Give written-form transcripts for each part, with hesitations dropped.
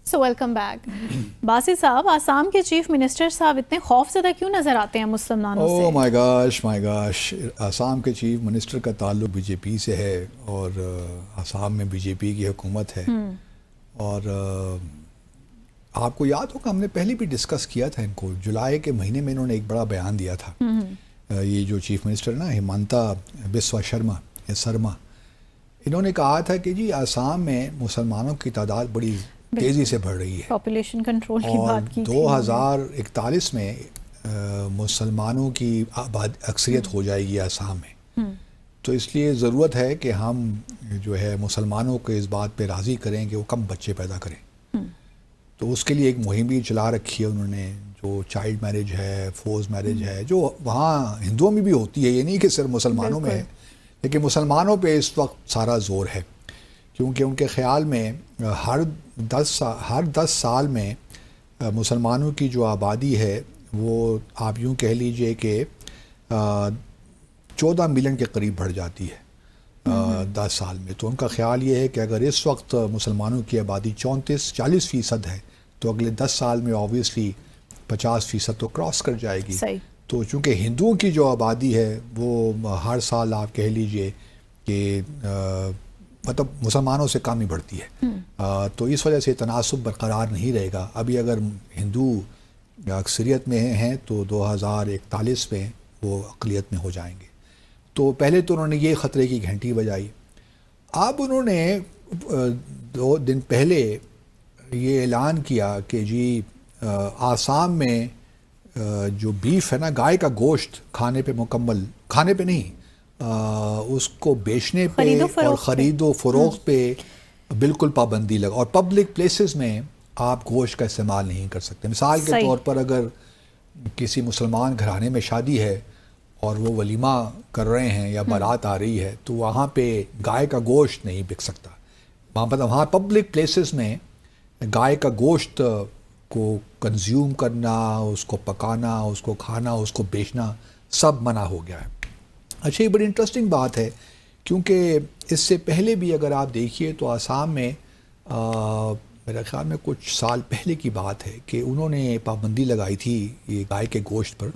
So welcome back. Basit صاحب، آسام کے chief minister صاحب اتنے خوف زدہ کیوں نظر آتے ہیں مسلمانوں سے؟ مائی گاش آسام کے چیف منسٹر کا تعلق بی جے پی سے ہے اور آسام میں بی جے پی کی حکومت ہے. اور آپ کو یاد ہوگا ہم نے پہلے بھی ڈسکس کیا تھا ان کو. جولائی کے مہینے میں انہوں نے ایک بڑا بیان دیا تھا. یہ جو چیف منسٹر نا ہیمانتا بسوا شرما انہوں نے کہا تھا کہ جی آسام میں مسلمانوں کی تعداد بڑی تیزی سے بڑھ رہی ہے. پاپولیشن کنٹرول کی بات کی تھی. 2041 میں مسلمانوں کی اکثریت ہو جائے گی آسام میں. تو اس لیے ضرورت ہے کہ ہم جو ہے مسلمانوں کو اس بات پہ راضی کریں کہ وہ کم بچے پیدا کریں. تو اس کے لیے ایک مہم بھی چلا رکھی ہے انہوں نے، جو چائلڈ میرج ہے، فورس میرج ہے، جو وہاں ہندوؤں میں بھی ہوتی ہے. یہ نہیں کہ صرف مسلمانوں میں ہے، لیکن مسلمانوں پہ اس وقت سارا زور ہے، کیونکہ ان کے خیال میں ہر 10 سال میں مسلمانوں کی جو آبادی ہے وہ آپ یوں کہہ لیجئے کہ 14 ملین کے قریب بڑھ جاتی ہے 10 سال میں. تو ان کا خیال یہ ہے کہ اگر اس وقت مسلمانوں کی آبادی 40% ہے تو اگلے 10 سال میں آبویسلی 50% تو کراس کر جائے گی. تو چونکہ ہندوؤں کی جو آبادی ہے وہ ہر سال آپ کہہ لیجئے کہ مطلب مسلمانوں سے کم ہی بڑھتی ہے. تو اس وجہ سے تناسب برقرار نہیں رہے گا. ابھی اگر ہندو اکثریت میں ہیں تو 2041 میں وہ اقلیت میں ہو جائیں گے. تو پہلے تو انہوں نے یہ خطرے کی گھنٹی بجائی. اب انہوں نے 2 دن پہلے یہ اعلان کیا کہ جی آسام میں جو بیف ہے نا، گائے کا گوشت کھانے پہ نہیں، اس کو بیچنے پہ اور خرید و فروخت پہ بالکل پابندی لگا. اور پبلک پلیسز میں آپ گوشت کا استعمال نہیں کر سکتے. مثال کے طور پر اگر کسی مسلمان گھرانے میں شادی ہے اور وہ ولیمہ کر رہے ہیں یا بارات آ رہی ہے تو وہاں پہ گائے کا گوشت نہیں بک سکتا. وہاں پبلک پلیسز میں گائے کا گوشت کو کنزیوم کرنا، اس کو پکانا، اس کو کھانا، اس کو بیچنا سب منع ہو گیا ہے. اچھا، یہ بڑی انٹرسٹنگ بات ہے کیونکہ اس سے پہلے بھی اگر آپ دیکھیے تو آسام میں میرے خیال میں کچھ سال پہلے کی بات ہے کہ انہوں نے پابندی لگائی تھی یہ گائے کے گوشت پر.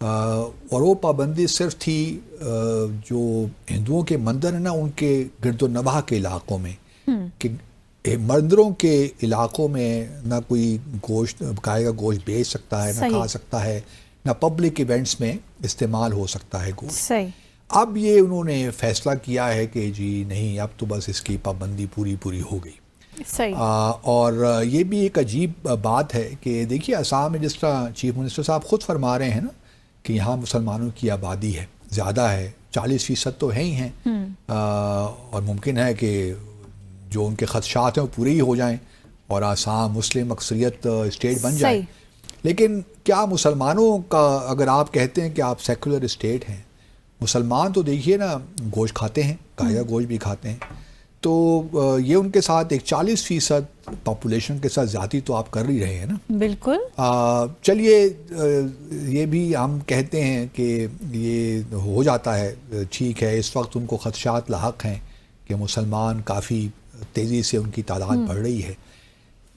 اور وہ پابندی صرف تھی جو ہندوؤں کے مندر ہیں نا ان کے گرد و نواح کے علاقوں میں، کہ مندروں کے علاقوں میں نہ کوئی گوشت گائے کا گوشت بیچ سکتا ہے، نہ کھا سکتا ہے، نہ پبلک ایونٹس میں استعمال ہو سکتا ہے گوشت. اب یہ انہوں نے فیصلہ کیا ہے کہ جی نہیں، اب تو بس اس کی پابندی پوری ہو گئی. اور یہ بھی ایک عجیب بات ہے کہ دیکھیے آسام میں جس طرح چیف منسٹر صاحب خود فرما رہے ہیں نا کہ یہاں مسلمانوں کی آبادی ہے، زیادہ ہے، 40% تو ہے ہی ہیں. اور ممکن ہے کہ جو ان کے خدشات ہیں وہ پورے ہی ہو جائیں اور آسام مسلم اکثریت اسٹیٹ بن جائے. لیکن کیا مسلمانوں کا، اگر آپ کہتے ہیں کہ آپ سیکولر اسٹیٹ ہیں، مسلمان تو دیکھیے نا گوشت کھاتے ہیں، گائے کا گوشت بھی کھاتے ہیں. تو یہ ان کے ساتھ ایک 40% پاپولیشن کے ساتھ زیادتی تو آپ کر ہی رہے ہیں نا. بالکل. چلیے یہ بھی ہم کہتے ہیں کہ یہ ہو جاتا ہے، ٹھیک ہے. اس وقت ان کو خدشات لاحق ہیں کہ مسلمان کافی تیزی سے ان کی تعداد بڑھ رہی ہے.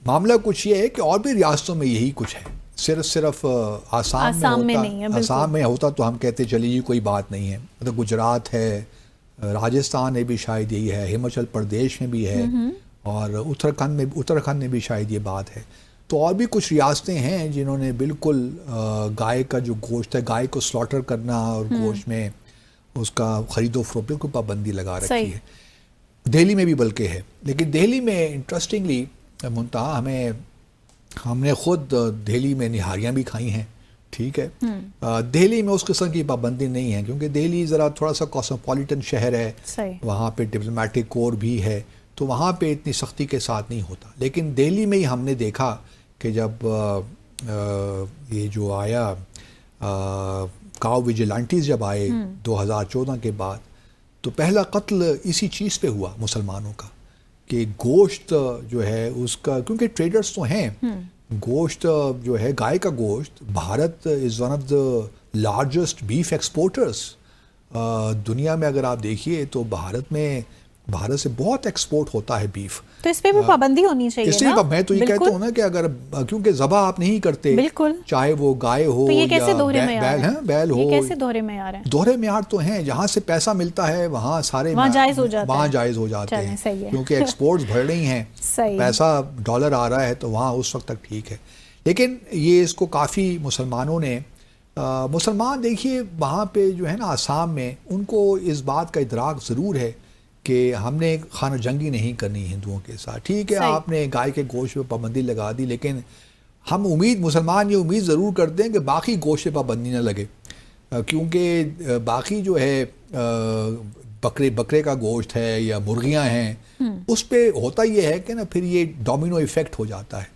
معاملہ کچھ یہ ہے کہ اور بھی ریاستوں میں یہی کچھ ہے، صرف آسام میں ہوتا تو ہم کہتے چلیے جی کوئی بات نہیں ہے. مطلب گجرات ہے، راجستھان میں بھی شاید یہی ہے، ہماچل پردیش میں بھی ہے، اور اتراکھنڈ میں بھی شاید یہ بات ہے. تو اور بھی کچھ ریاستیں ہیں جنہوں نے بالکل گائے کا جو گوشت ہے، گائے کو سلاٹر کرنا اور گوشت میں اس کا خرید و فروخت بالکل پابندی لگا رکھی ہے. دہلی میں بھی بلکہ ہے. لیکن دہلی میں انٹرسٹنگلی منتہا ہم نے خود دہلی میں نہاریاں بھی کھائی ہیں، ٹھیک ہے. دہلی میں اس قسم کی پابندی نہیں ہے کیونکہ دہلی ذرا تھوڑا سا کاسموپولیٹن شہر ہے، وہاں پہ ڈپلومیٹک کور بھی ہے، تو وہاں پہ اتنی سختی کے ساتھ نہیں ہوتا. لیکن دہلی میں ہی ہم نے دیکھا کہ جب یہ جو آیا کاؤ ویجیلانٹیز جب آئے 2014 کے بعد، تو پہلا قتل اسی چیز پہ ہوا مسلمانوں کا کہ گوشت جو ہے اس کا، کیونکہ ٹریڈرز تو ہیں، گوشت جو ہے گائے کا گوشت، Bharat is one of the largest beef exporters دنیا میں. اگر آپ دیکھیے تو بھارت میں بھارت سے بہت ایکسپورٹ ہوتا ہے بیف. تو اس پہ بھی پابندی ہونی چاہیے اس لیے میں تو یہ کہتا ہوں نا کہ اگر کیونکہ ذبح آپ نہیں کرتے, بالکل, چاہے وہ گائے ہو یا بیل ہو, یہ کیسے دوہرے معیار ہیں؟ دوہرے معیار تو ہیں, جہاں سے پیسہ ملتا ہے وہاں سارے وہاں جائز ہو جاتے ہیں کیونکہ ایکسپورٹس بڑھ رہی ہیں, پیسہ ڈالر آ رہا ہے تو وہاں اس وقت تک ٹھیک ہے. لیکن یہ اس کو کافی مسلمانوں نے مسلمان دیکھیے وہاں پہ جو ہے نا آسام میں, ان کو اس بات کا ادراک ضرور ہے کہ ہم نے خانہ جنگی نہیں کرنی ہندوؤں کے ساتھ. ٹھیک ہے آپ نے گائے کے گوشت پہ پابندی لگا دی, لیکن ہم مسلمان یہ امید ضرور کرتے ہیں کہ باقی گوشت پہ پابندی نہ لگے, کیونکہ باقی جو ہے بکرے کا گوشت ہے یا مرغیاں ہیں, اس پہ ہوتا یہ ہے کہ نا پھر یہ ڈومینو ایفیکٹ ہو جاتا ہے.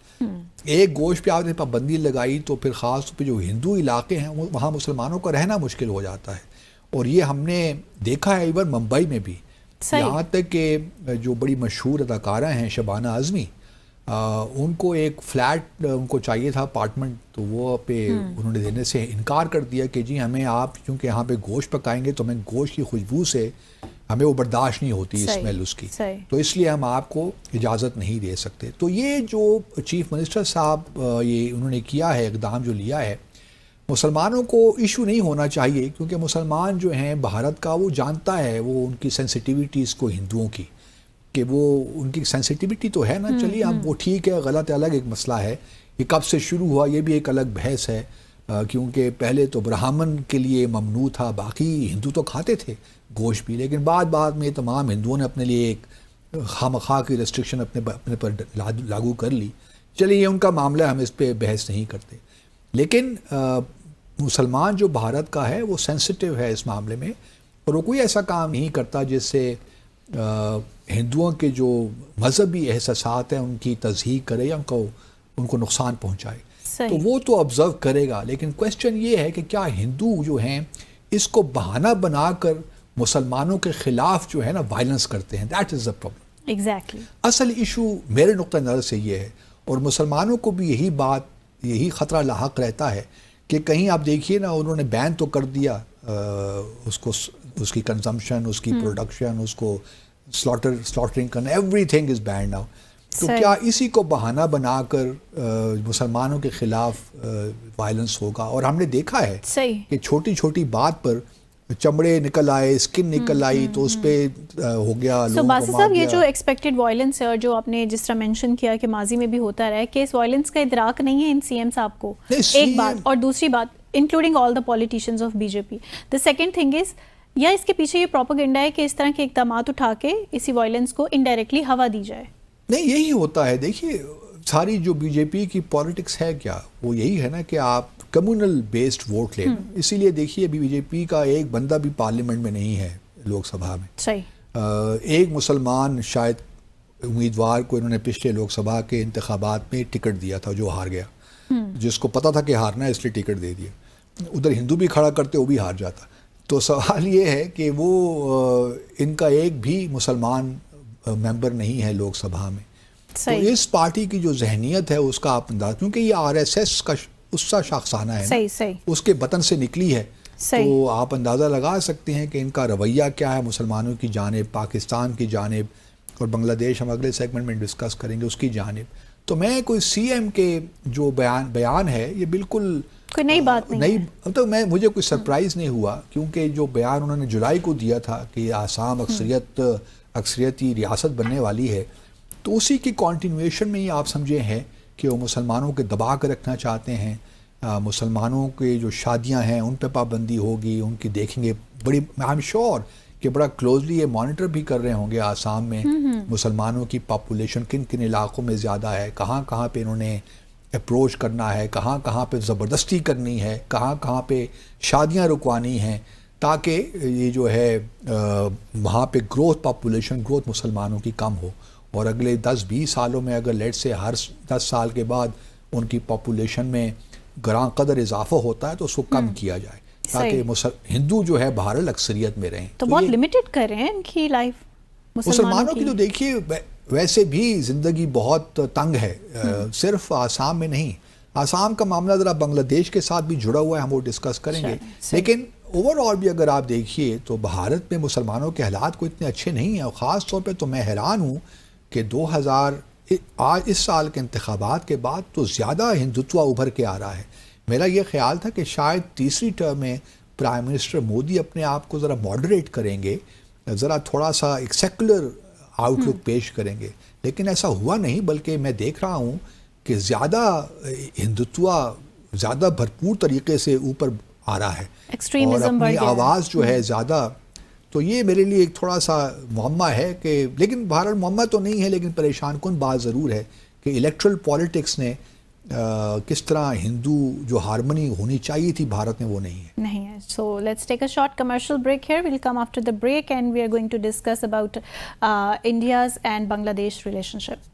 ایک گوشت پہ آپ نے پابندی لگائی تو پھر خاص طور پہ جو ہندو علاقے ہیں وہاں مسلمانوں کا رہنا مشکل ہو جاتا ہے. اور یہ ہم نے دیکھا ہے ایون ممبئی میں بھی, یہاں تک کہ جو بڑی مشہور اداکارہ ہیں شبانہ اعظمی, ان کو ایک فلیٹ ان کو چاہیے تھا اپارٹمنٹ, تو وہ پہ انہوں نے دینے سے انکار کر دیا کہ جی ہمیں آپ چونکہ یہاں پہ گوشت پکائیں گے تو ہمیں گوشت کی خوشبو سے ہمیں وہ برداشت نہیں ہوتی اسمیل اس کی, تو اس لیے ہم آپ کو اجازت نہیں دے سکتے. تو یہ جو چیف منسٹر صاحب یہ انہوں نے کیا ہے, اقدام جو لیا ہے, مسلمانوں کو ایشو نہیں ہونا چاہیے, کیونکہ مسلمان جو ہیں بھارت کا وہ جانتا ہے وہ ان کی سینسٹیوٹیز کو ہندوؤں کی, کہ وہ ان کی سینسٹیوٹی تو ہے نا, چلیے اب وہ ٹھیک ہے غلط الگ ایک مسئلہ ہے, یہ کب سے شروع ہوا یہ بھی ایک الگ بحث ہے, کیونکہ پہلے تو برہمن کے لیے ممنوع تھا, باقی ہندو تو کھاتے تھے گوشت بھی, لیکن بعد میں تمام ہندوؤں نے اپنے لیے ایک خامخواہ کی ریسٹرکشن اپنے پر لاگو کر لی. چلیے یہ ان کا معاملہ, ہم اس پہ بحث نہیں کرتے. لیکن مسلمان جو بھارت کا ہے وہ سینسٹیو ہے اس معاملے میں, اور وہ کوئی ایسا کام نہیں کرتا جس سے ہندوؤں کے جو مذہبی احساسات ہیں ان کی تصحیح کرے یا ان کو نقصان پہنچائے. تو وہ تو آبزرو کرے گا, لیکن کویسچن یہ ہے کہ کیا ہندو جو ہیں اس کو بہانہ بنا کر مسلمانوں کے خلاف جو ہے نا وائلنس کرتے ہیں, that is the problem. Exactly اصل ایشو میرے نقطہ نظر سے یہ ہے, اور مسلمانوں کو بھی یہی خطرہ لاحق رہتا ہے کہ کہیں آپ دیکھیے نا انہوں نے بین تو کر دیا اس کی کنزمپشن, اس کی پروڈکشن, اس کو سلاٹرنگ کرنا, everything is banned now. تو کیا اسی کو بہانہ بنا کر مسلمانوں کے خلاف وائلنس ہوگا؟ اور ہم نے دیکھا ہے کہ چھوٹی چھوٹی بات پر چمڑے نکل آئے, اسکن نکل آئی, تو اس پہ ہو گیا. سو باسی صاحب یہ جو ایکسپیکٹڈ وائلنس ہے, اور جو آپ نے جس طرح مینشن کیا کہ ماضی میں بھی ہوتا رہا ہے, کہ اس وائلنس کا ادراک نہیں ہے ان سی ایم صاحب کو, ایک بات, اور دوسری بات including all the politicians of B J P. The second thing is, یا اس کے پیچھے یہ پروپیگنڈا ہے کہ اس طرح کے اقدامات اٹھا کے اسی وائلنس کو انڈائریکٹلی ہوا دی جائے؟ نہیں, یہی ہوتا ہے. دیکھیے ساری جو بی جے پی کی پالیٹکس ہے کیا, وہ یہی ہے نا کہ آپ کمیونل بیسڈ ووٹ لیں. اسی لیے دیکھیے ابھی بی جے پی کا ایک بندہ بھی پارلیمنٹ میں نہیں ہے, لوک سبھا میں. صحیح. ایک مسلمان شاید امیدوار کو انہوں نے پچھلے لوک سبھا کے انتخابات میں ٹکٹ دیا تھا, جو ہار گیا, جس کو پتا تھا کہ ہارنا ہے اس لیے ٹکٹ دے دیا. ادھر ہندو بھی کھڑا کرتے وہ بھی ہار جاتا. تو سوال یہ ہے کہ وہ ان کا ایک بھی مسلمان ممبر نہیں ہے لوک سبھا میں. تو اس پارٹی کی جو ذہنیت ہے اس کا آپ انداز, کیونکہ یہ آر ایس ایس کا اس کا شاخسانہ ہے, اس کے بطن سے نکلی ہے, تو آپ اندازہ لگا سکتے ہیں کہ ان کا رویہ کیا ہے مسلمانوں کی جانب, پاکستان کی جانب, اور بنگلہ دیش ہم اگلے سیگمنٹ میں ڈسکس کریں گے اس کی جانب. تو میں کوئی سی ایم کے جو بیان ہے یہ بالکل کوئی نئی بات نہیں, تو مجھے کوئی سرپرائز نہیں ہوا, کیونکہ جو بیان انہوں نے جولائی کو دیا تھا کہ آسام اکثریتی ریاست بننے والی ہے, تو اسی کی کنٹینیویشن میں یہ آپ سمجھے ہیں کہ وہ مسلمانوں کے دبا کر رکھنا چاہتے ہیں. مسلمانوں کے جو شادیاں ہیں ان پہ پابندی ہوگی, ان کی دیکھیں گے بڑی, آئی ایم شیور کہ بڑا کلوزلی یہ مانیٹر بھی کر رہے ہوں گے آسام میں مسلمانوں کی پاپولیشن کن کن علاقوں میں زیادہ ہے, کہاں کہاں پہ انہوں نے اپروچ کرنا ہے, کہاں کہاں پہ زبردستی کرنی ہے, کہاں کہاں پہ شادیاں رکوانی ہیں, تاکہ یہ جو ہے وہاں پہ پاپولیشن گروتھ مسلمانوں کی کم ہو. اور اگلے 10-20 سالوں میں اگر لیٹ سے ہر 10 سال کے بعد ان کی پاپولیشن میں گراں قدر اضافہ ہوتا ہے تو اس کو کم کیا جائے, تاکہ ہندو جو ہے بہرحال اکثریت میں رہیں. تو بہت لمیٹڈ کر رہے ہیں ان کی لائف مسلمانوں کی. تو دیکھیے ویسے بھی زندگی بہت تنگ ہے, صرف آسام میں نہیں, آسام کا معاملہ ذرا بنگلہ دیش کے ساتھ بھی جڑا ہوا ہے, ہم وہ ڈسکس کریں گے. لیکن اوور آل بھی اگر آپ دیکھیے تو بھارت میں مسلمانوں کے حالات کو اتنے اچھے نہیں ہیں، اور خاص طور پہ تو میں حیران ہوں کہ آج اس سال کے انتخابات کے بعد تو زیادہ ہندوتوا ابھر کے آ رہا ہے. میرا یہ خیال تھا کہ شاید تیسری ٹرم میں پرائم منسٹر مودی اپنے آپ کو ذرا ماڈریٹ کریں گے، ذرا تھوڑا سا ایک سیکولر آؤٹ لک پیش کریں گے، لیکن ایسا ہوا نہیں، بلکہ میں دیکھ رہا ہوں کہ زیادہ ہندوتوا زیادہ بھرپور طریقے سے اوپر آ رہا ہے اور اپنی آواز جو ہے زیادہ. تو یہ میرے لیے ایک تھوڑا سا معمہ ہے کہ، لیکن بہرحال معمہ تو نہیں ہے، لیکن پریشان کن بات ضرور ہے کہ الیکٹرل پالیٹکس نے کس طرح ہندو جو ہارمنی ہونی چاہیے تھی بھارت میں وہ نہیں ہے. So let's take a short commercial break here. We'll come after the break and we are going to discuss about India's and Bangladesh relationship.